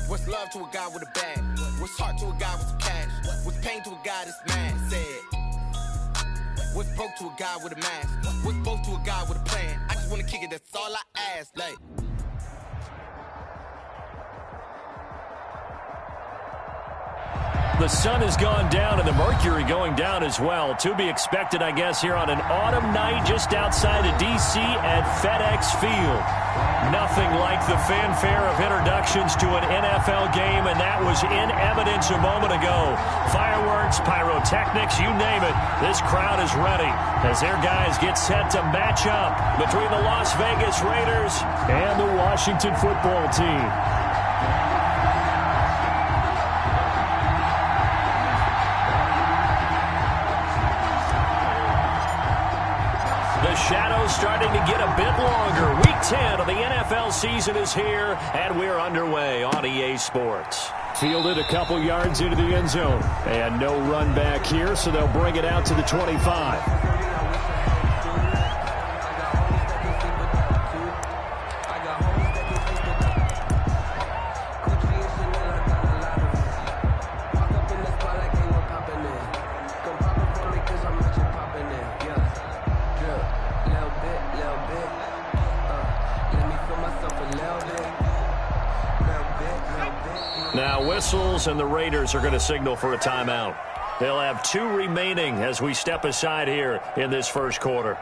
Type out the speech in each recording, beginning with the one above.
What's love to a guy with a bag? What's heart to a guy with some cash? What's pain to a guy that's mad? Said. What's broke to a guy with a mask? What's both to a guy with a plan? I just wanna kick it, that's all I ask. Like. The sun has gone down and the mercury going down as well. To be expected, I guess, here on an autumn night just outside of D.C. at FedEx Field. Nothing like the fanfare of introductions to an NFL game, and that was in evidence a moment ago. Fireworks, pyrotechnics, you name it. This crowd is ready as their guys get set to match up between the Las Vegas Raiders and the Washington football team. Shadows starting to get a bit longer. Week 10 of the NFL season is here, and we're underway on EA Sports. Fielded a couple yards into the end zone. And no run back here, so they'll bring it out to the 25. Whistles, and the Raiders are going to signal for a timeout. They'll have 2 remaining as we step aside here in this first quarter.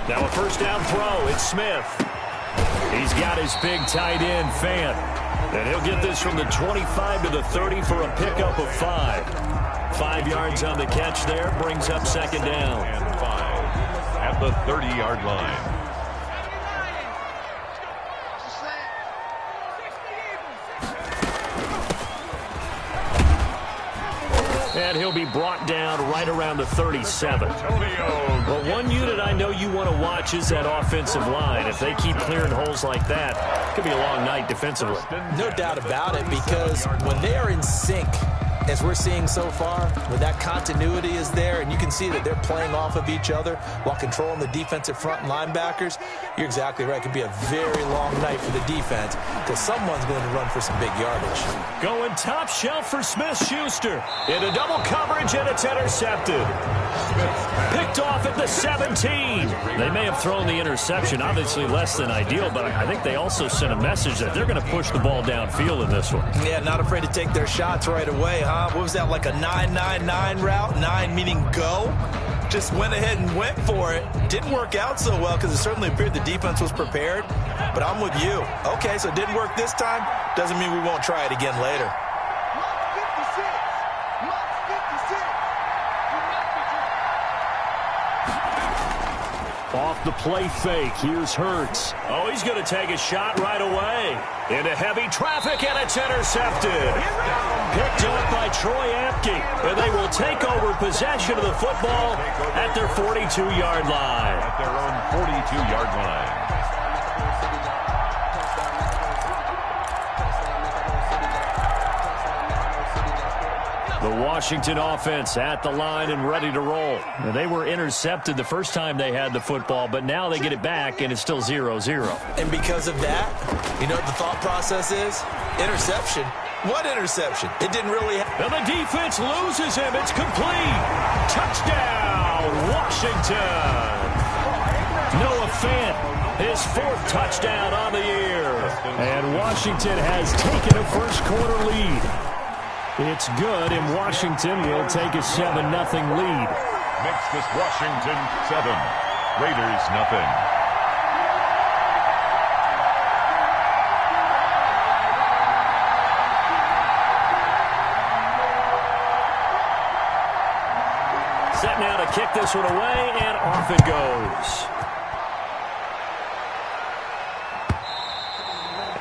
Now a first down throw. It's Smith. He's got his big tight end, Fant. And he'll get this from the 25 to the 30 for a pickup of 5. 5 yards on the catch there. Brings up second down. And 5 at the 30-yard line. And he'll be brought down right around the 37. But one unit I know you want to watch is that offensive line. If they keep clearing holes like that, it could be a long night defensively. No doubt about it, because when they are in sync, as we're seeing so far, when that continuity is there and you can see that they're playing off of each other while controlling the defensive front and linebackers, you're exactly right. It could be a very long night for the defense because someone's going to run for some big yardage. Going top shelf for Smith-Schuster. Into double coverage, and it's intercepted. Picked off at the 17. They may have thrown the interception, obviously less than ideal, but I think they also sent a message that they're going to push the ball downfield in this one. Yeah, not afraid to take their shots right away, huh? What was that, like a 9-9-9 route? 9 meaning go? Just went ahead and went for it. Didn't work out so well because it certainly appeared the defense was prepared. But I'm with you. Okay, so it didn't work this time. Doesn't mean we won't try it again later. Off the play fake, here's Hurts. Oh, he's going to take a shot right away. Into heavy traffic, and it's intercepted. Picked up by Troy Apke, and they will take over possession of the football at their 42-yard line. At their own 42-yard line. The Washington offense at the line and ready to roll. Now, they were intercepted the first time they had the football, but now they get it back, and it's still 0-0. And because of that, you know what the thought process is? Interception. What interception? It didn't really happen. And the defense loses him. It's complete. Touchdown, Washington. Noah Fant, his 4th touchdown on the year. And Washington has taken a first quarter lead. It's good, and Washington will take a 7-0 lead. Makes this Washington 7, Raiders nothing. Set now to kick this one away, and off it goes.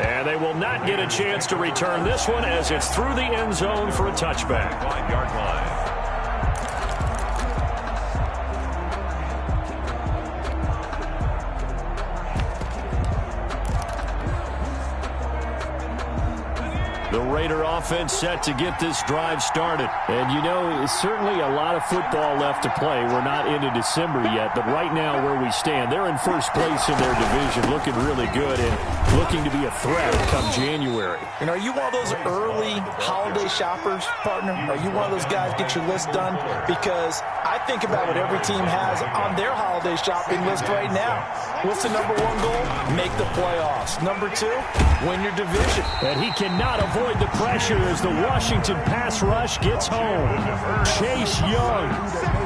And they will not get a chance to return this one as it's through the end zone for a touchback. 5-yard line. Raider offense set to get this drive started. And, you know, it's certainly a lot of football left to play. We're not into December yet, but right now where we stand, they're in first place in their division, looking really good and looking to be a threat come January. And are you one of those early holiday shoppers, partner? Are you one of those guys get your list done? Because I think about what every team has on their holiday shopping list right now. What's the number one goal? Make the playoffs. Number two, win your division. And he cannot avoid the pressure as the Washington pass rush gets home. Chase Young.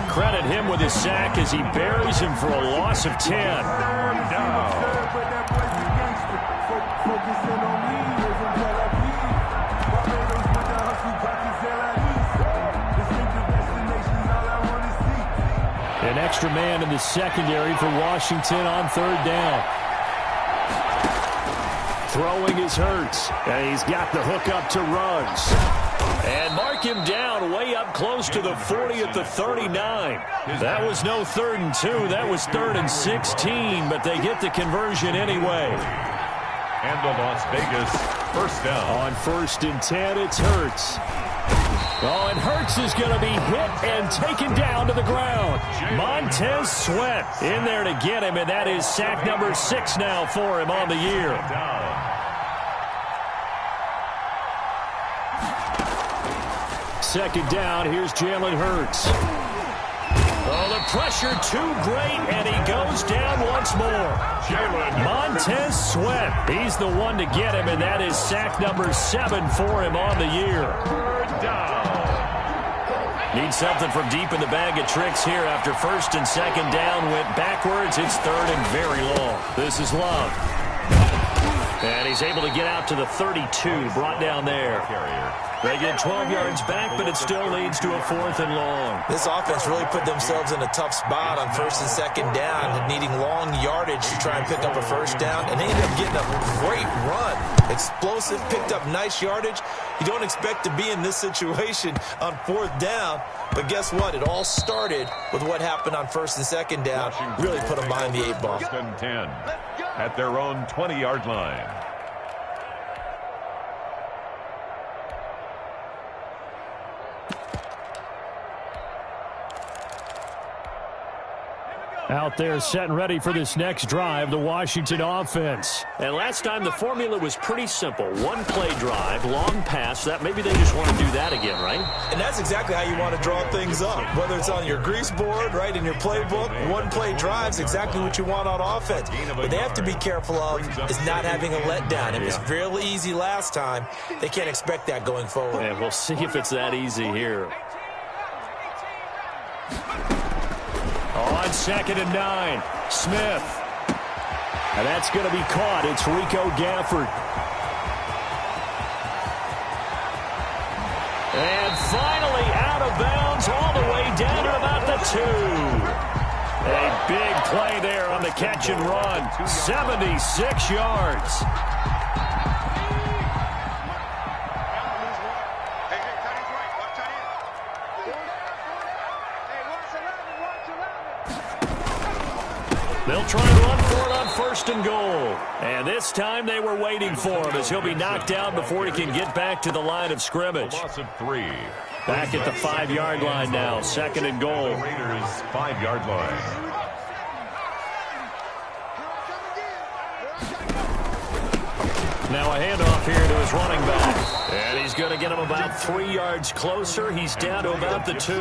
Credit him with his sack as he buries him for a loss of 10. An extra man in the secondary for Washington on third down. Throwing is Hurts, and he's got the hook up to Ruggs. And mark him down way up close to the 40 at the 39. That was no 3rd and 2. That was 3rd and 16, but they get the conversion anyway. And the Las Vegas first down. On 1st and 10, it's Hurts. Oh, and Hurts is going to be hit and taken down to the ground. Montez Sweat in there to get him, and that is sack number 6 now for him on the year. Second down, here's Jalen Hurts. Oh, the pressure too great, and he goes down once more. Montez Sweat, he's the one to get him, and that is sack number 7 for him on the year. Need something from deep in the bag of tricks here after 1st and 2nd down went backwards. It's 3rd and very long. This is Love. And he's able to get out to the 32, brought down there. They get 12 yards back, but it still leads to a 4th and long. This offense really put themselves in a tough spot on 1st and 2nd down, needing long yardage to try and pick up a 1st down, and they ended up getting a great run. Explosive, picked up nice yardage. You don't expect to be in this situation on 4th down, but guess what? It all started with what happened on 1st and 2nd down. Really put them behind the 8 ball. 1st and 10 at their own 20-yard line. Out there set and ready for this next drive, the Washington offense. And last time the formula was pretty simple. One play drive, long pass. That maybe they just want to do that again, right? And that's exactly how you want to draw things up. Whether it's on your grease board, right, in your playbook, one play drive is exactly what you want on offense. But they have to be careful of is not having a letdown. It was really easy last time. They can't expect that going forward. And we'll see if it's that easy here. On 2nd and 9, Smith. And that's going to be caught. It's Rico Gafford. And finally out of bounds all the way down to about the 2. A big play there on the catch and run. 76 yards. They'll try and run for it on 1st and goal. And this time they were waiting for him as he'll be knocked down before he can get back to the line of scrimmage. Loss of 3. Back at the 5-yard line now, 2nd and goal. Raiders 5-yard line. Now a handoff here to his running back. And he's going to get him about 3 yards closer. He's down to about the 2.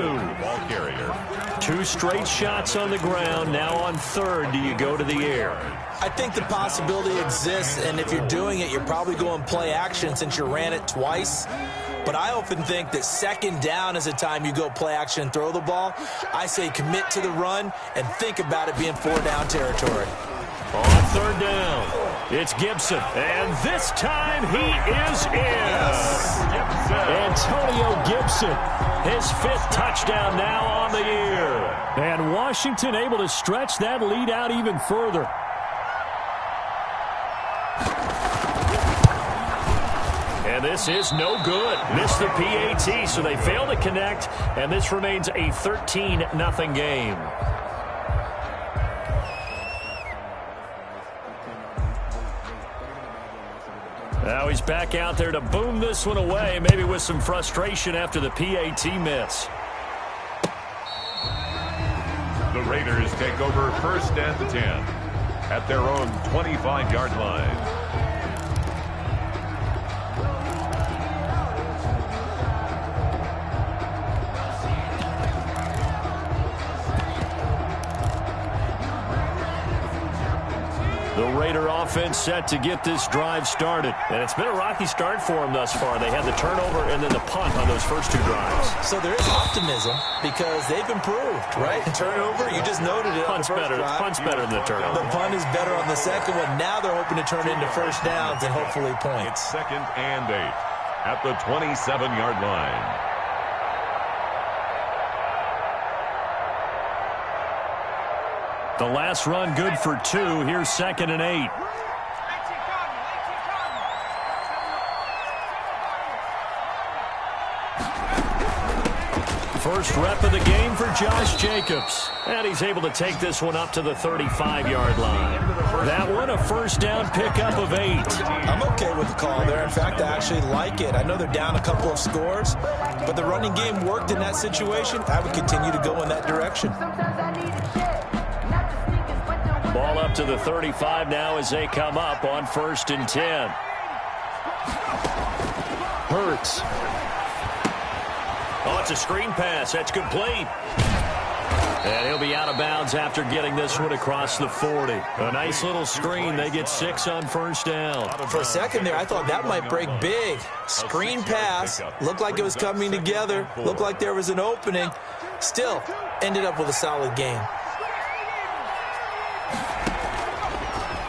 Ball carrier. 2 straight shots on the ground. Now on 3rd, do you go to the air? I think the possibility exists, and if you're doing it, you're probably going play action since you ran it twice. But I often think that 2nd down is a time you go play action and throw the ball. I say commit to the run and think about it being 4-down territory. On 3rd down, it's Gibson. And this time he is in. Yes. Antonio Gibson, his 5th touchdown now on the year. And Washington able to stretch that lead out even further. And this is no good. Missed the PAT, so they fail to connect, and this remains a 13-0 game. Now he's back out there to boom this one away, maybe with some frustration after the PAT miss. The Raiders take over 1st and 10 at their own 25-yard line. The Raider offense set to get this drive started. And it's been a rocky start for them thus far. They had the turnover and then the punt on those first 2 drives. So there is optimism because they've improved, right? Turnover, you just noted it. Punt's better than the turnover. The punt is better on the second one. Now they're hoping to turn into first downs and hopefully points. It's 2nd and 8 at the 27-yard line. The last run good for 2. Here's 2nd and 8. First rep of the game for Josh Jacobs. And he's able to take this one up to the 35-yard line. That one a first down pickup of 8. I'm okay with the call there. In fact, I actually like it. I know they're down a couple of scores, but the running game worked in that situation. I would continue to go in that direction. Ball up to the 35 now as they come up on 1st and 10. Hurts. Oh, it's a screen pass. That's complete. And he'll be out of bounds after getting this one across the 40. A nice little screen. They get 6 on first down. For a second there, I thought that might break big. Screen pass. Looked like it was coming together. Looked like there was an opening. Still, ended up with a solid game.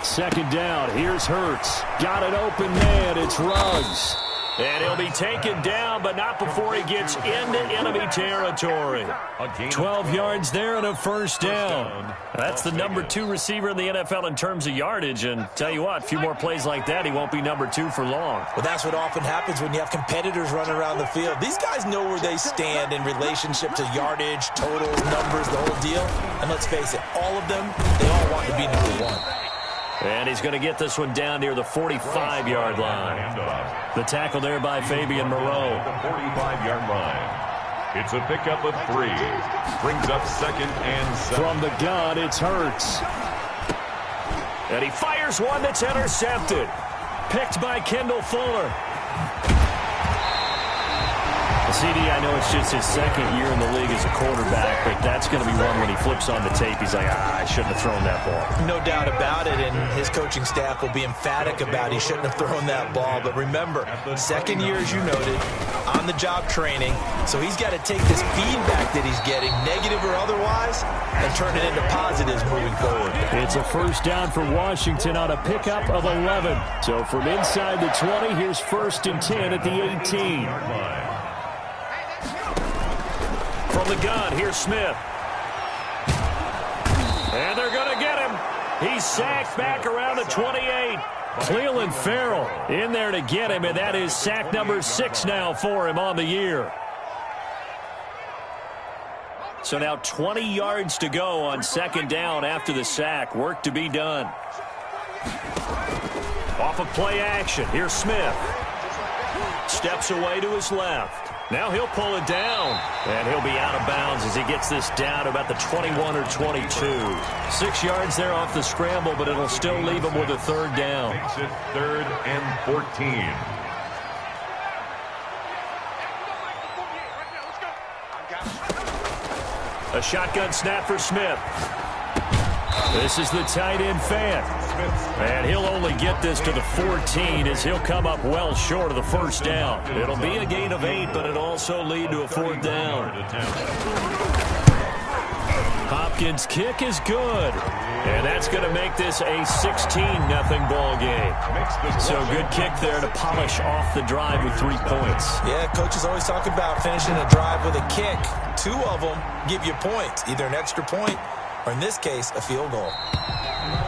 2nd down. Here's Hurts. Got an open man. It's Ruggs. And he'll be taken down, but not before he gets into enemy territory. 12 yards there and a first down. That's the number 2 receiver in the NFL in terms of yardage. And tell you what, a few more plays like that, he won't be number 2 for long. Well, that's what often happens when you have competitors running around the field. These guys know where they stand in relationship to yardage, totals, numbers, the whole deal. And let's face it, all of them, they all want to be number 1. And he's going to get this one down near the 45-yard line. The tackle there by Fabian Moreau. The 45-yard line. It's a pickup of 3. Brings up 2nd and 7. From the gun, it's Hurts. And he fires one that's intercepted. Picked by Kendall Fuller. CD, I know it's just his 2nd year in the league as a quarterback, but that's going to be one when he flips on the tape. He's like, I shouldn't have thrown that ball. No doubt about it, and his coaching staff will be emphatic about he shouldn't have thrown that ball. But remember, 2nd year, as you noted, on-the-job training, so he's got to take this feedback that he's getting, negative or otherwise, and turn it into positives moving forward. It's a first down for Washington on a pickup of 11. So from inside the 20, here's 1st and 10 at the 18. From the gun, here's Smith. And they're going to get him. He's sacked back around the 28. Cleveland Farrell in there to get him, and that is sack number 6 now for him on the year. So now 20 yards to go on 2nd down after the sack. Work to be done. Off of play action, here's Smith. Steps away to his left. Now he'll pull it down, and he'll be out of bounds as he gets this down to about the 21 or 22. 6 yards there off the scramble, but it'll still leave him with a 3rd down. Makes it 3rd and 14. A shotgun snap for Smith. This is the tight end fan. And he'll only get this to the 14 as he'll come up well short of the first down. It'll be a gain of 8, but it'll also lead to a 4th down. Hopkins' kick is good. And that's going to make this a 16-0 ball game. So good kick there to polish off the drive with 3 points. Yeah, coaches always talk about finishing a drive with a kick. 2 of them give you points, either an extra point or, in this case, a field goal.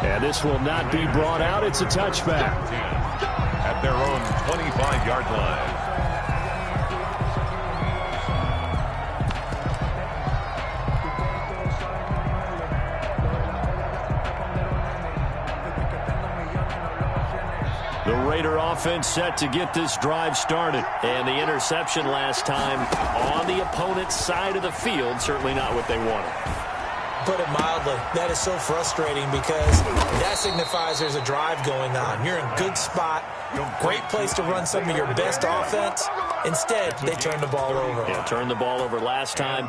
And this will not be brought out. It's a touchback. At their own 25-yard line. The Raider offense set to get this drive started. And the interception last time on the opponent's side of the field, certainly not what they wanted. Put it mildly, that is so frustrating because that signifies there's a drive going on. You're in a good spot, great place to run some of your best offense. Instead, they turn the ball over. Yeah, turned the ball over last time.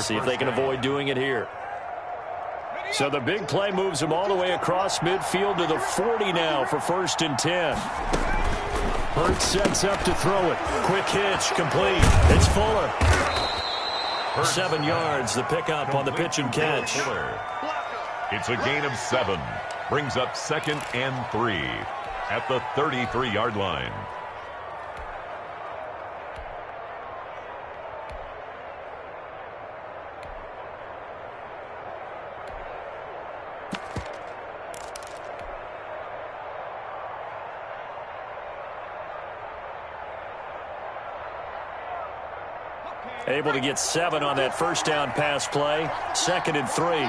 See if they can avoid doing it here. So the big play moves them all the way across midfield to the 40 now for 1st and 10. Hurts sets up to throw it. Quick hitch, complete. It's Fuller. 7 yards, the pickup on the pitch and catch. It's a gain of 7. Brings up 2nd and 3 at the 33-yard line. Able to get 7 on that first down pass play. 2nd and 3.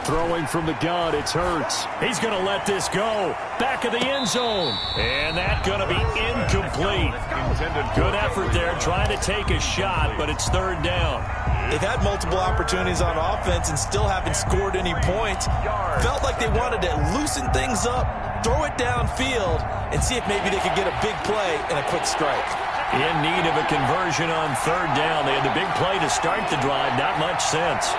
Throwing from the gun, it's Hurts. He's going to let this go. Back of the end zone. And that's going to be incomplete. Good effort there, trying to take a shot, but it's 3rd down. They've had multiple opportunities on offense and still haven't scored any points. Felt like they wanted to loosen things up, throw it downfield, and see if maybe they could get a big play and a quick strike. In need of a conversion on 3rd down. They had the big play to start the drive. Not much sense.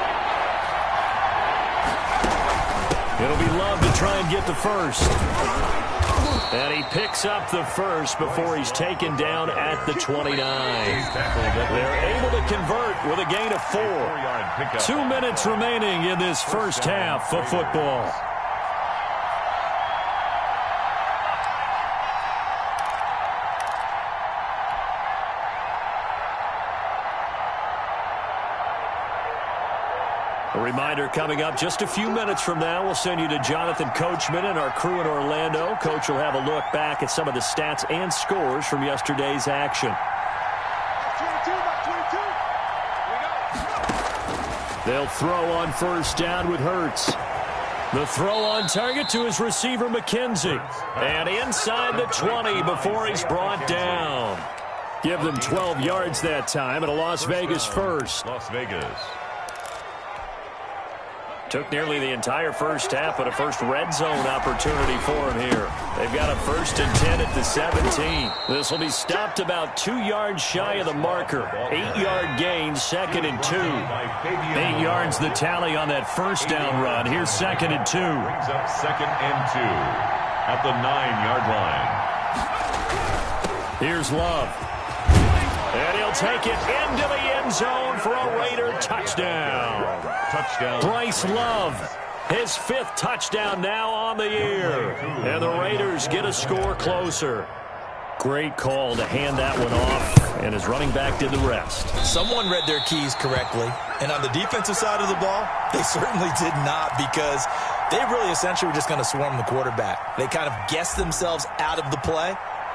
It'll be Love to try and get the first. And he picks up the first before he's taken down at the 29. They're able to convert with a gain of 4. 2 minutes remaining in this first half of football. A reminder coming up just a few minutes from now, we'll send you to Jonathan Coachman and our crew in Orlando. Coach will have a look back at some of the stats and scores from yesterday's action. They'll throw on 1st down with Hurts. The throw on target to his receiver, McKenzie. And inside the 20 before he's brought down. Give them 12 yards that time and a Las Vegas first. Las Vegas. Took nearly the entire first half, but a first red zone opportunity for him here. They've got a 1st and 10 at the 17. This will be stopped about 2 yards shy of the marker. 8-yard gain, 2nd and 2. 8 yards the tally on that first down run. Here's 2nd and 2. Brings up 2nd and 2 at the 9-yard line. Here's Love. And he'll take it into the end zone for a Raider touchdown. Bryce Love, his 5th touchdown now on the year. And the Raiders get a score closer. Great call to hand that one off, and his running back did the rest. Someone read their keys correctly, and on the defensive side of the ball, they certainly did not, because they really essentially were just going to swarm the quarterback. They kind of guessed themselves out of the play,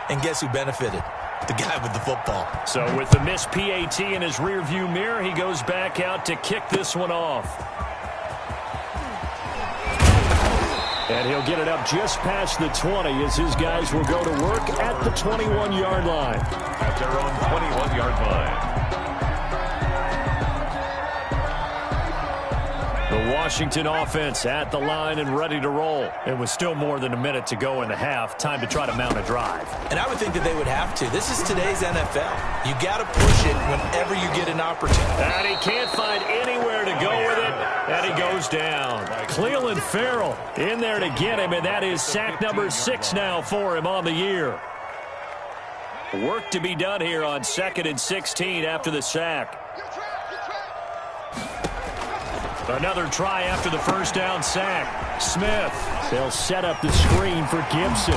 and guess who benefited? The guy with the football. So with the missed PAT in his rearview mirror, he goes back out to kick this one off. And he'll get it up just past the 20 as his guys will go to work at the 21-yard line. At their own 21-yard line. The Washington offense at the line and ready to roll. And with still more than a minute to go in the half, time to try to mount a drive. And I would think that they would have to. This is today's NFL. You got to push it whenever you get an opportunity. And he can't find anywhere to go with it, and he goes down. Cleveland Farrell in there to get him, and that is sack number 6 now for him on the year. Work to be done here on 2nd and 16 after the sack. Another try after the first down sack. Smith. They'll set up the screen for Gibson.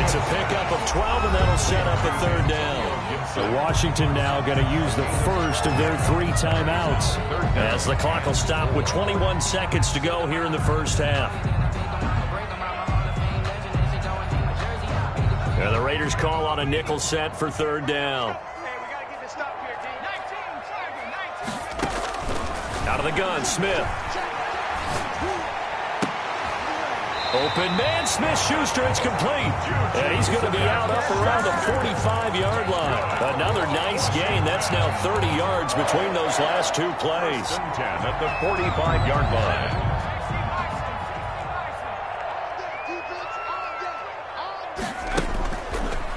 It's a pickup of 12, and that'll set up a 3rd down. So Washington now going to use the first of their 3 timeouts as the clock will stop with 21 seconds to go here in the first half. And the Raiders Packers call on a nickel set for third down. Out of the gun, Smith. Open man, Smith-Schuster, it's complete. And he's going to be out up around the 45-yard line. Another nice gain. That's now 30 yards between those last two plays. 10 at the 45-yard line.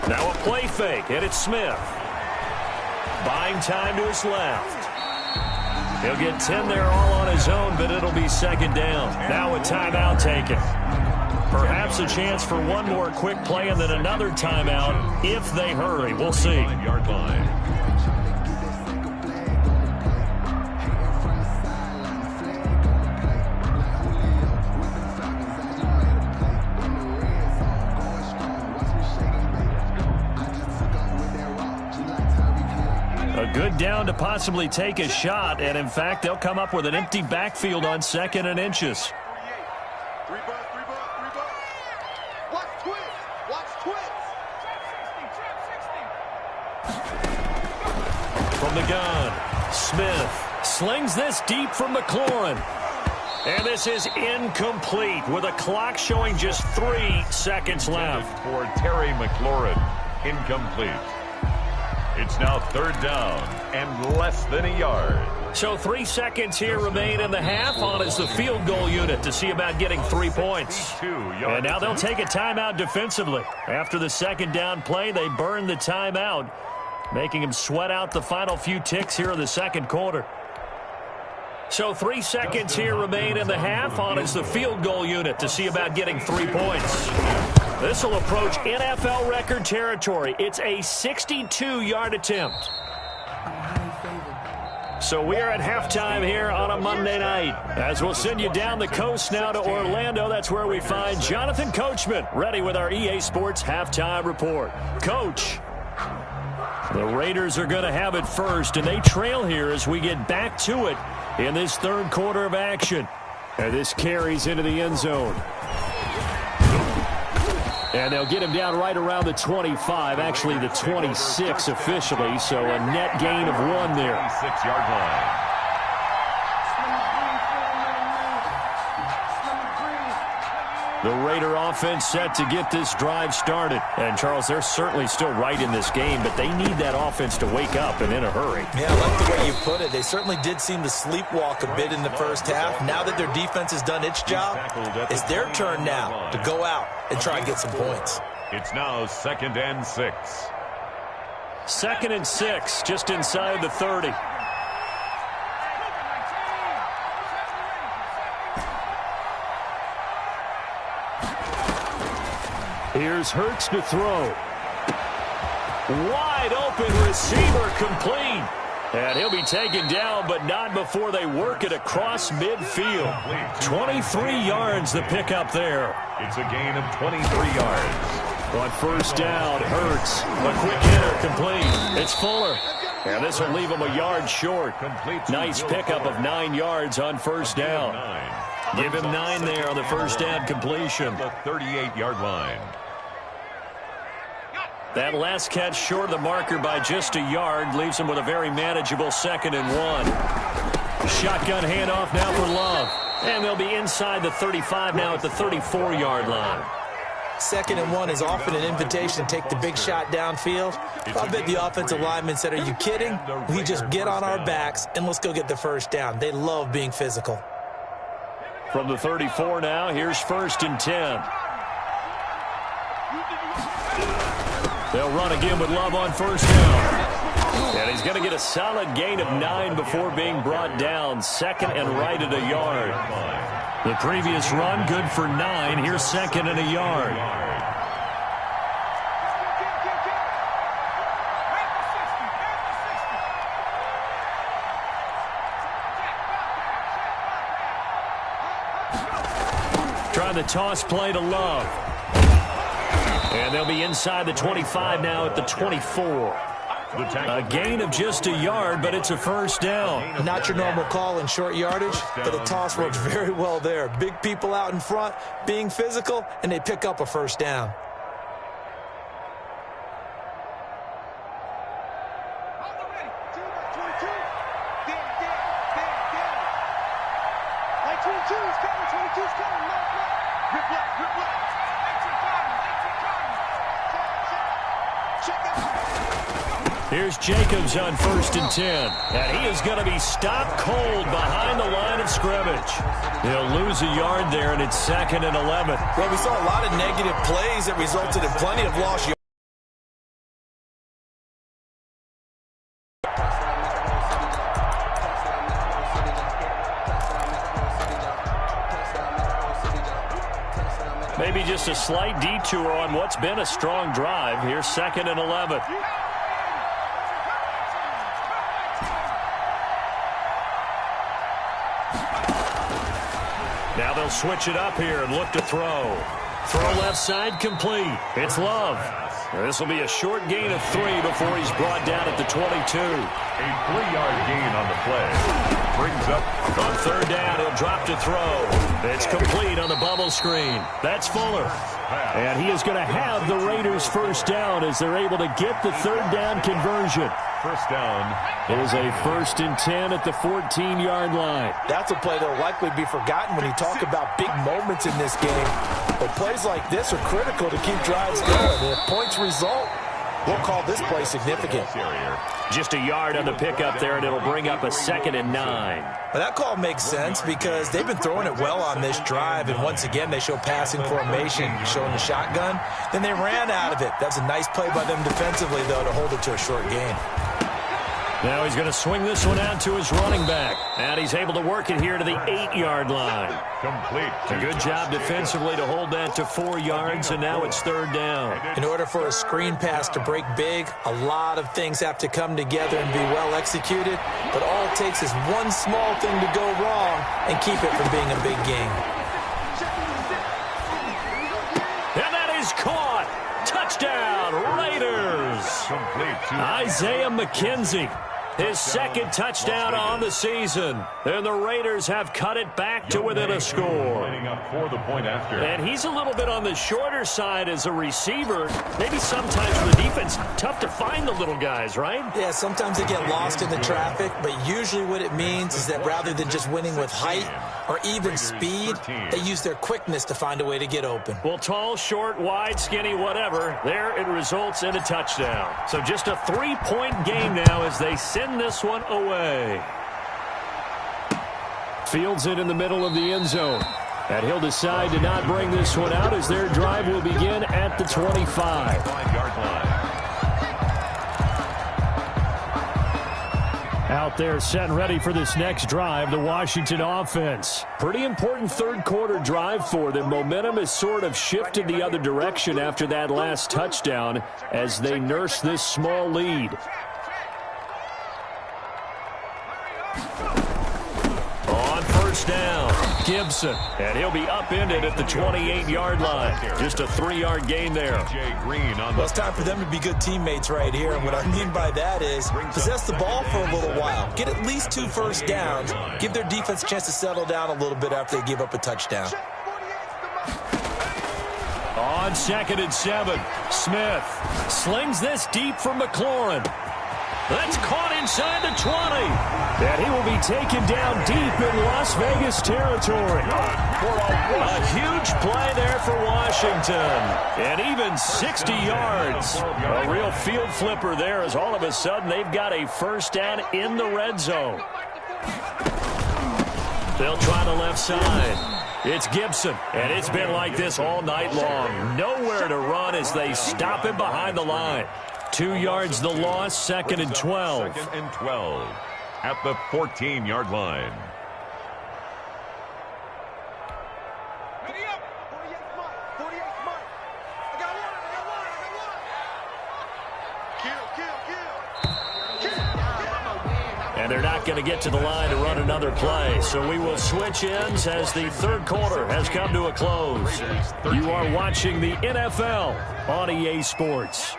Now a play fake, and it's Smith. Buying time to his left. He'll get 10 there all on his own, but it'll be second down. Now a timeout taken. Perhaps a chance for one more quick play and then another timeout if they hurry. We'll see. 5-yard line. A good down to possibly take a shot, and in fact, they'll come up with an empty backfield on 2nd and inches. From the gun, Smith slings this deep from McLaurin. And this is incomplete with a clock showing just 3 seconds left. For Terry McLaurin, incomplete. It's now third down and less than a yard. So 3 seconds here remain in the half. On is the field goal unit to see about getting 3 points. And now they'll take a timeout defensively. After the second down play, they burn the timeout, making him sweat out the final few ticks here in the second quarter. So 3 seconds here remain in the half. On is the field goal unit to see about getting 3 points. This will approach NFL record territory. It's a 62-yard attempt. So we are at halftime here on a Monday night. As we'll send you down the coast now to Orlando, that's where we find Jonathan Coachman, ready with our EA Sports halftime report. Coach, the Raiders are going to have it first, and they trail here as we get back to it in this third quarter of action. And this carries into the end zone. And they'll get him down right around the 25, actually the 26 officially, so a net gain of 1 there. 26-yard line. The Raider offense set to get this drive started. And, Charles, they're certainly still right in this game, but they need that offense to wake up and in a hurry. Yeah, I like the way you put it. They certainly did seem to sleepwalk a bit in the first half. Now that their defense has done its job, it's their turn now to go out and try and get some points. It's now 2nd and 6. 2nd and 6, just inside the 30. Here's Hurts to throw. Wide open receiver complete. And he'll be taken down, but not before they work it across midfield. 23 yards the pickup there. It's a gain of 23 yards. On first down, Hurts. A quick hitter complete. It's Fuller. And this will leave him a yard short. Nice pickup of 9 yards on first down. Give him 9 there on the first down completion. The 38-yard line. That last catch short of the marker by just a yard leaves him with a very manageable 2nd and 1. Shotgun handoff now for Love. And they'll be inside the 35 now at the 34-yard line. 2nd and 1 is often an invitation to take the big shot downfield. I bet the offensive lineman said, are you kidding? We just get on our backs and let's go get the first down. They love being physical. From the 34 now, here's 1st and 10. They'll run again with Love on first down. And he's going to get a solid gain of 9 before being brought down. 2nd and right at a yard. The previous run, good for 9. Here's 2nd and a yard. Trying the toss play to Love. And they'll be inside the 25 now at the 24. A gain of just a yard, but it's a first down. Not your normal call in short yardage, but the toss works very well there. Big people out in front, being physical, and they pick up a first down. Here's Jacobs on 1st and 10. And he is going to be stopped cold behind the line of scrimmage. He'll lose a yard there, and it's 2nd and 11. Well, we saw a lot of negative plays that resulted in plenty of lost yards. Maybe just a slight detour on what's been a strong drive. Here's 2nd and 11. Now they'll switch it up here and look to throw. Throw left side complete. It's Love. This will be a short gain of 3 before he's brought down at the 22. A 3-yard gain on the play. Brings up on 3rd down. He'll drop to throw. It's complete on the bubble screen. That's Fuller. And he is going to have the Raiders' 1st down as they're able to get the 3rd down conversion. 1st down. It is a 1st and 10 at the 14-yard line. That's a play that will likely be forgotten when you talk about big moments in this game. But plays like this are critical to keep drives going. And if points result, we'll call this play significant. Just a yard on the pickup there, and it'll bring up a 2nd and 9. Well, that call makes sense because they've been throwing it well on this drive, and once again they show passing formation, showing the shotgun. Then they ran out of it. That's a nice play by them defensively, though, to hold it to a short gain. Now he's going to swing this one out to his running back. And he's able to work it here to the 8-yard line. Complete. A good job defensively to hold that to 4 yards, and now it's 3rd down. In order for a screen pass to break big, a lot of things have to come together and be well executed. But all it takes is one small thing to go wrong and keep it from being a big game. And that is caught. Touchdown, Raiders. Complete. Isaiah McKenzie. His 2nd touchdown on the season. And the Raiders have cut it back to within a score. For the point after. And he's a little bit on the shorter side as a receiver. Maybe sometimes for the defense, tough to find the little guys, right? Yeah, sometimes they get lost in the traffic, but usually what it means is that rather than just winning with height or even speed, they use their quickness to find a way to get open. Well, tall, short, wide, skinny, whatever, there it results in a touchdown. So just a 3-point game now as they send this one away. Fields it in the middle of the end zone. And he'll decide to not bring this one out as their drive will begin at the 25. 5-yard line. Out there set and ready for this next drive, the Washington offense. Pretty important 3rd quarter drive for them. Momentum has sort of shifted the other direction after that last touchdown as they nurse this small lead. On 1st down, Gibson. And he'll be upended at the 28-yard line. Just a 3-yard gain there. Well, it's time for them to be good teammates right here. And what I mean by that is possess the ball for a little while. Get at least 2 first downs. Give their defense a chance to settle down a little bit after they give up a touchdown. On 2nd and 7, Smith slings this deep for McLaurin. That's caught inside the 20. And he will be taken down deep in Las Vegas territory. A huge play there for Washington. And even 60 yards. A real field flipper there as all of a sudden they've got a 1st down in the red zone. They'll try the left side. It's Gibson, and it's been like this all night long. Nowhere to run as they stop him behind the line. 2 yards the loss, 2nd and 12. 2nd and 12 at the 14-yard line. And they're not going to get to the line to run another play. So we will switch ends as the 3rd quarter has come to a close. You are watching the NFL on EA Sports.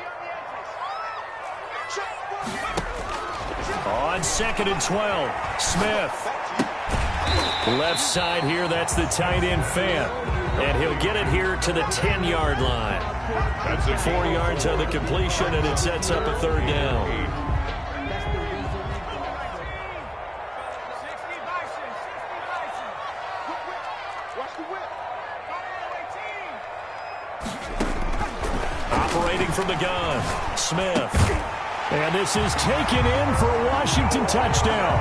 On 2nd and 12, Smith. Left side here, that's the tight end Fan. And he'll get it here to the 10-yard line. That's 4 yards on the completion, and it sets up a 3rd down. Operating from the gun, Smith. And this is taken in for a Washington touchdown.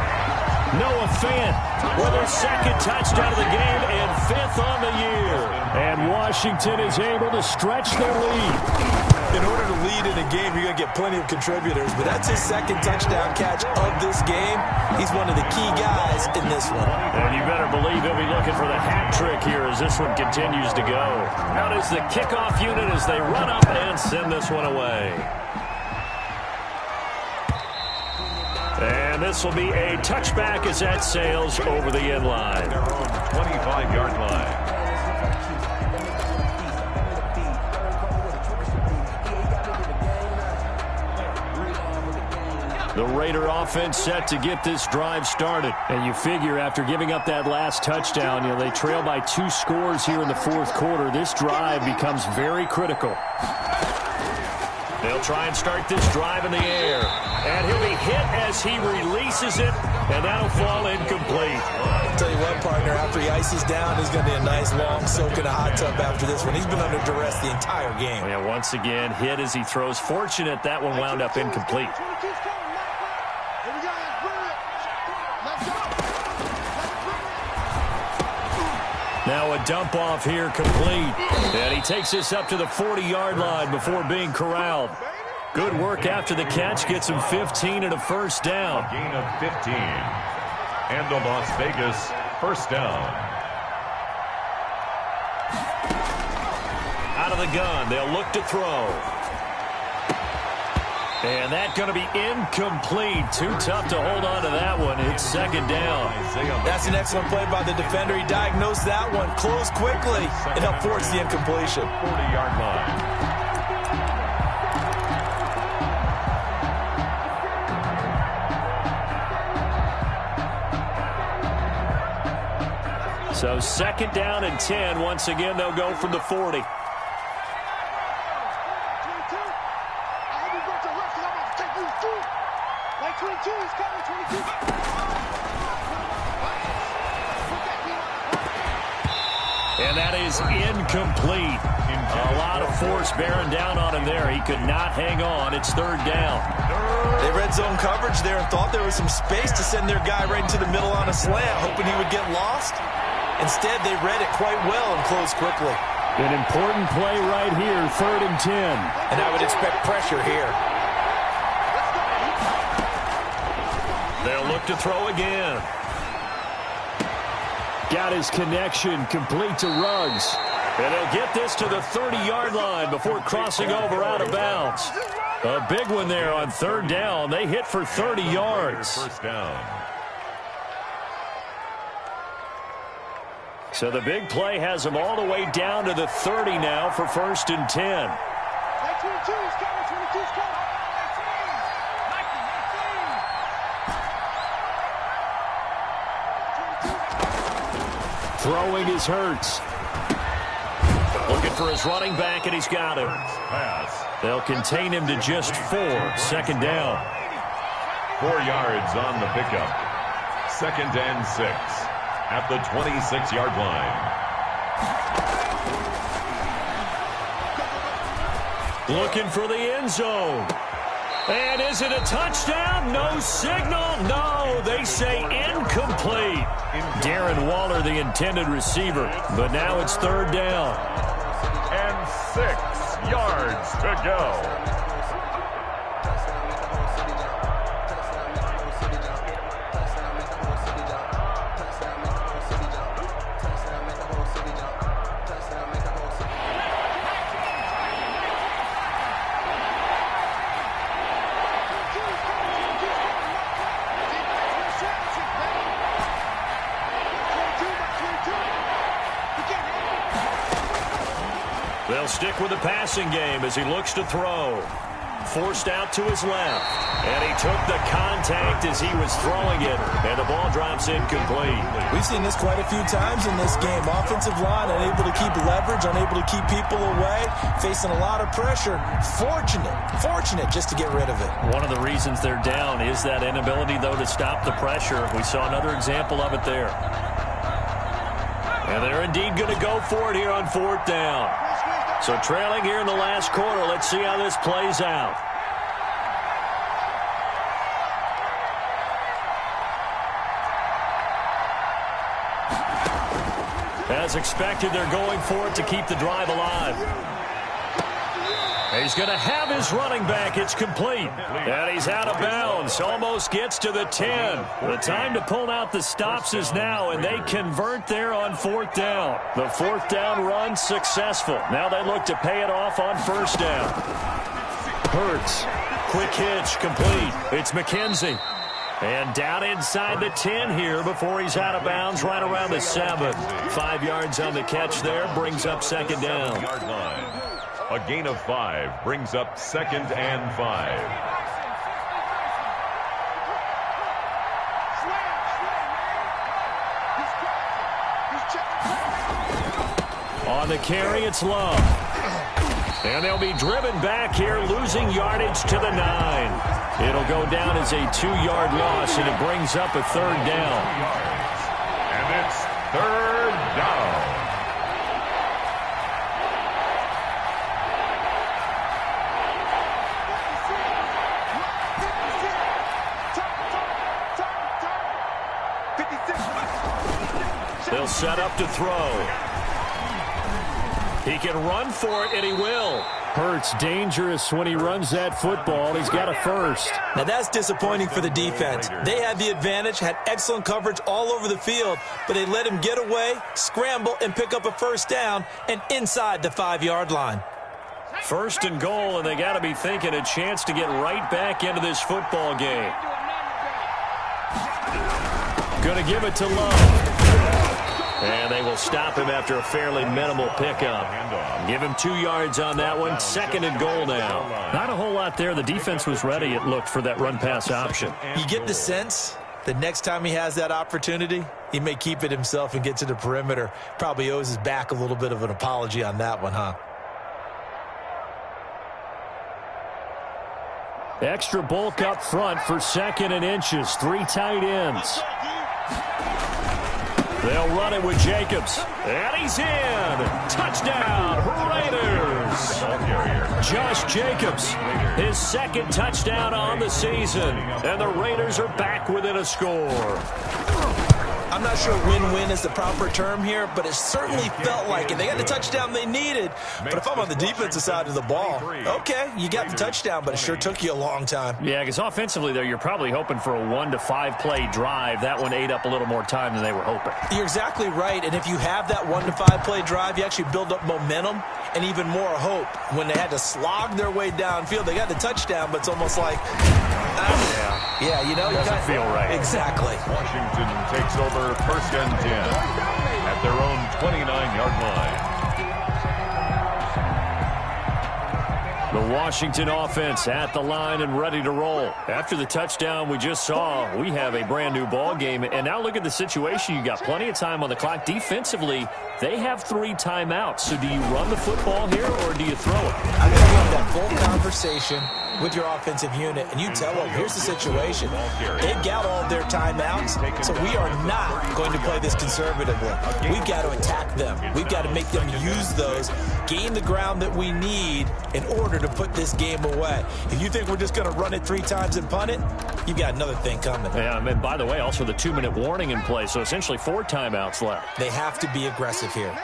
Noah Fant with their second touchdown of the game and 5th on the year. And Washington is able to stretch their lead. In order to lead in a game, you're going to get plenty of contributors, but that's his second touchdown catch of this game. He's one of the key guys in this one. And you better believe he'll be looking for the hat trick here as this one continues to go. Out is the kickoff unit as they run up and send this one away. And this will be a touchback as that sails over the end line. Their own 25-yard line. The Raider offense set to get this drive started. And you figure after giving up that last touchdown, they trail by 2 scores here in the 4th quarter. This drive becomes very critical. They'll try and start this drive in the air. And he'll be hit as he releases it, and that'll fall incomplete. I'll tell you what, partner, after he ices down, he's going to be a nice long soak in a hot tub after this one. He's been under duress the entire game. Yeah, once again, hit as he throws. Fortunate that one wound up incomplete. Now a dump off here complete. And he takes this up to the 40-yard line before being corralled. Good work after the catch. Gets him 15 and a first down. A gain of 15. And the Las Vegas first down. Out of the gun. They'll look to throw. And that's going to be incomplete. Too tough to hold on to that one. It's second down. That's an excellent play by the defender. He diagnosed that one, closed quickly, and helped force the incompletion. 40-yard line. So second down and 10. Once again, they'll go from the 40. And that is incomplete. A lot of force bearing down on him there. He could not hang on. It's third down. They red zone coverage there and thought there was some space to send their guy right into the middle on a slant, hoping he would get lost. Instead, they read it quite well and closed quickly. An important play right here, 3rd and 10. And I would expect pressure here. They'll look to throw again. Got his connection complete to Ruggs. And he'll get this to the 30-yard line before crossing over out of bounds. A big one there on 3rd down. They hit for 30 yards. First down. So the big play has them all the way down to the 30 now for 1st and 10. Throwing is Hurts. Looking for his running back, and he's got him. Pass. They'll contain him to just 4. Second down. 4 yards on the pickup. 2nd and 6 at the 26-yard line. Looking for the end zone. And is it a touchdown? No signal. No, they say incomplete. Darren Waller, the intended receiver. But now it's 3rd down. And 6 yards to go. They'll stick with the passing game as he looks to throw. Forced out to his left. And he took the contact as he was throwing it. And the ball drops incomplete. We've seen this quite a few times in this game. Offensive line unable to keep leverage, unable to keep people away, facing a lot of pressure. Fortunate just to get rid of it. One of the reasons they're down is that inability, though, to stop the pressure. We saw another example of it there. And they're indeed going to go for it here on 4th down. So trailing here in the last quarter. Let's see how this plays out. As expected, they're going for it to keep the drive alive. He's going to have his running back. It's complete. And he's out of bounds. Almost gets to the 10. The time to pull out the stops is now, and they convert there on 4th down. The 4th down run successful. Now they look to pay it off on 1st down. Hurts. Quick hitch, complete. It's McKenzie. And down inside the 10 here before he's out of bounds right around the 7. 5 yards on the catch there, brings up 2nd down. A gain of 5 brings up 2nd and 5. On the carry, it's Love. And they'll be driven back here, losing yardage to the 9. It'll go down as a 2-yard loss, and it brings up a 3rd down. And it's 3rd down. They'll set up to throw. He can run for it, and he will. Hurts dangerous when he runs that football. He's got a first. Now that's disappointing for the defense. They had the advantage, had excellent coverage all over the field, but they let him get away, scramble, and pick up a 1st down and inside the 5-yard line. 1st and goal, and they got to be thinking a chance to get right back into this football game. Going to give it to Love. And they will stop him after a fairly minimal pickup. Give him 2 yards on that one. 2nd and goal now. Not a whole lot there. The defense was ready, it looked, for that run-pass option. You get the sense that next time he has that opportunity, he may keep it himself and get to the perimeter. Probably owes his back a little bit of an apology on that one, huh? Extra bulk up front for 2nd and inches. 3 tight ends. They'll run it with Jacobs. And he's in. Touchdown, Raiders. Josh Jacobs, his 2nd touchdown on the season. And the Raiders are back within a score. I'm not sure win-win is the proper term here, but it certainly felt like it. They got the touchdown they needed. But if I'm on the defensive side of the ball, okay, you got the touchdown, but it sure took you a long time. Yeah, because offensively, though, you're probably hoping for a 1 to 5 play drive. That one ate up a little more time than they were hoping. You're exactly right, and if you have that 1 to 5 play drive, you actually build up momentum and even more hope. When they had to slog their way downfield, they got the touchdown, but it's almost like, yeah, you know, it doesn't feel right. Exactly. Washington takes over 1st and 10 at their own 29-yard line. The Washington offense at the line and ready to roll. After the touchdown we just saw, we have a brand new ball game. And now look at the situation. You got plenty of time on the clock. Defensively, they have 3 timeouts. So do you run the football here or do you throw it? I'm going to have that full conversation with your offensive unit, and you tell them, here's the situation. They've got all their timeouts, so we are not going to play this conservatively. We've got to attack them. We've got to make them use those, gain the ground that we need in order to put this game away. If you think we're just going to run it 3 times and punt it, you've got another thing coming. Yeah, and by the way, also the 2-minute warning in play, so essentially 4 timeouts left. They have to be aggressive here.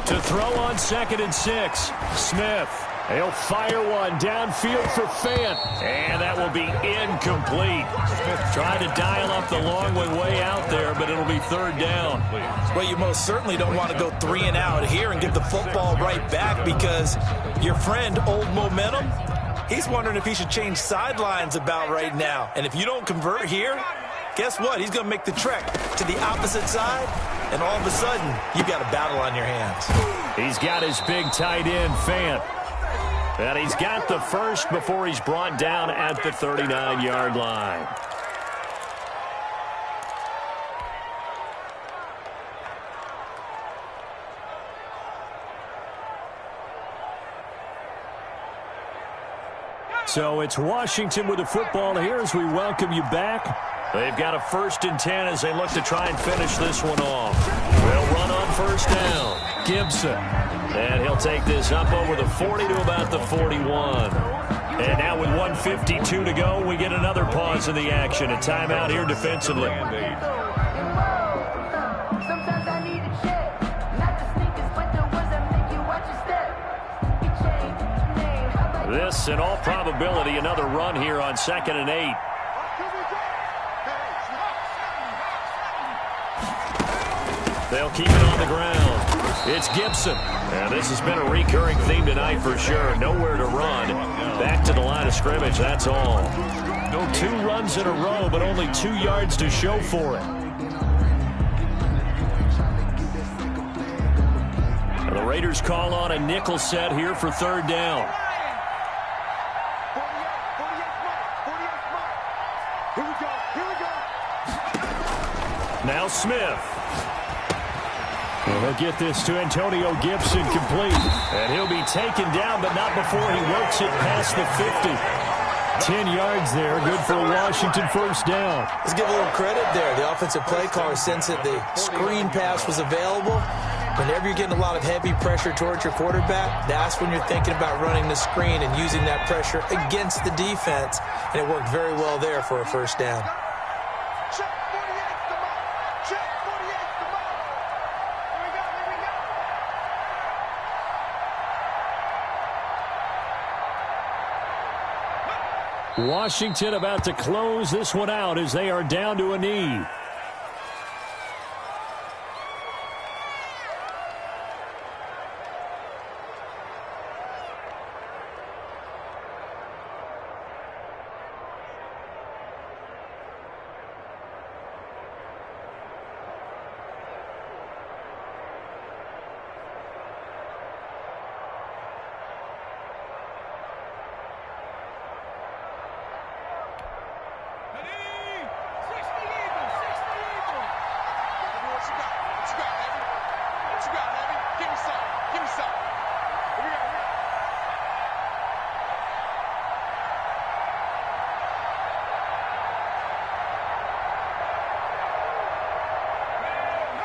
To throw on 2nd and 6. Smith. He'll fire one downfield for Fant. And that will be incomplete. Tried to dial up the long way out there, but it'll be 3rd down. Well, you most certainly don't want to go 3 and out here and give the football right back, because your friend, Old Momentum, he's wondering if he should change sidelines about right now. And if you don't convert here, guess what? He's going to make the trek to the opposite side, and all of a sudden, you've got a battle on your hands. He's got his big tight end, Fant. And he's got the first before he's brought down at the 39-yard line. So it's Washington with the football here as we welcome you back. They've got a 1st and 10 as they look to try and finish this one off. They'll run on 1st down. Gibson. And he'll take this up over the 40 to about the 41. And now with 1:52 to go, we get another pause in the action. A timeout here defensively. This, in all probability, another run here on 2nd and 8. They'll keep it on the ground. It's Gibson. And this has been a recurring theme tonight for sure. Nowhere to run. Back to the line of scrimmage, that's all. No 2 runs in a row, but only 2 yards to show for it. And the Raiders call on a nickel set here for 3rd down. Now Smith. They'll get this to Antonio Gibson complete. And he'll be taken down, but not before he works it past the 50. 10 yards there. Good for a Washington 1st down. Let's give a little credit there. The offensive play caller sensed that the screen pass was available. Whenever you're getting a lot of heavy pressure towards your quarterback, that's when you're thinking about running the screen and using that pressure against the defense. And it worked very well there for a 1st down. Washington about to close this one out as they are down to a knee.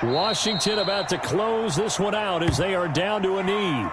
Washington about to close this one out as they are down to a knee.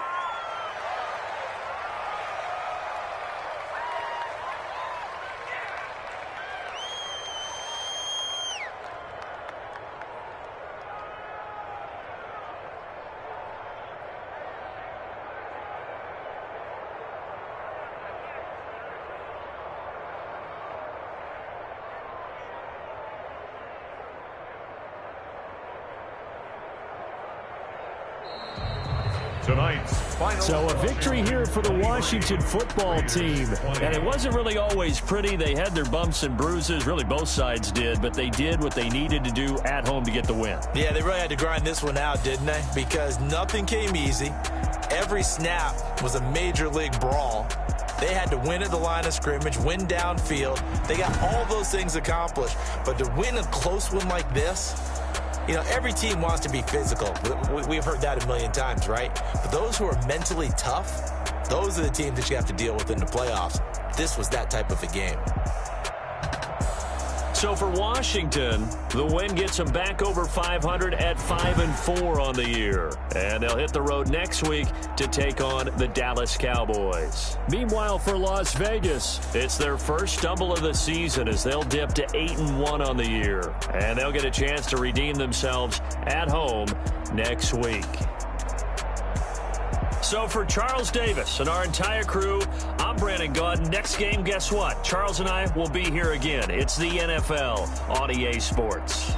So a victory here for the Washington football team. And it wasn't really always pretty. They had their bumps and bruises. Really, both sides did. But they did what they needed to do at home to get the win. Yeah, they really had to grind this one out, didn't they? Because nothing came easy. Every snap was a major league brawl. They had to win at the line of scrimmage, win downfield. They got all those things accomplished. But to win a close one like this, you know, every team wants to be physical. We've heard that a million times, right? But those who are mentally tough, those are the teams that you have to deal with in the playoffs. This was that type of a game. So for Washington, the win gets them back over 500 at 5-4 on the year. And they'll hit the road next week to take on the Dallas Cowboys. Meanwhile, for Las Vegas, it's their first stumble of the season as they'll dip to 8-1 on the year. And they'll get a chance to redeem themselves at home next week. So for Charles Davis and our entire crew, I'm Brandon Gaudin. Next game, guess what? Charles and I will be here again. It's the NFL on EA Sports.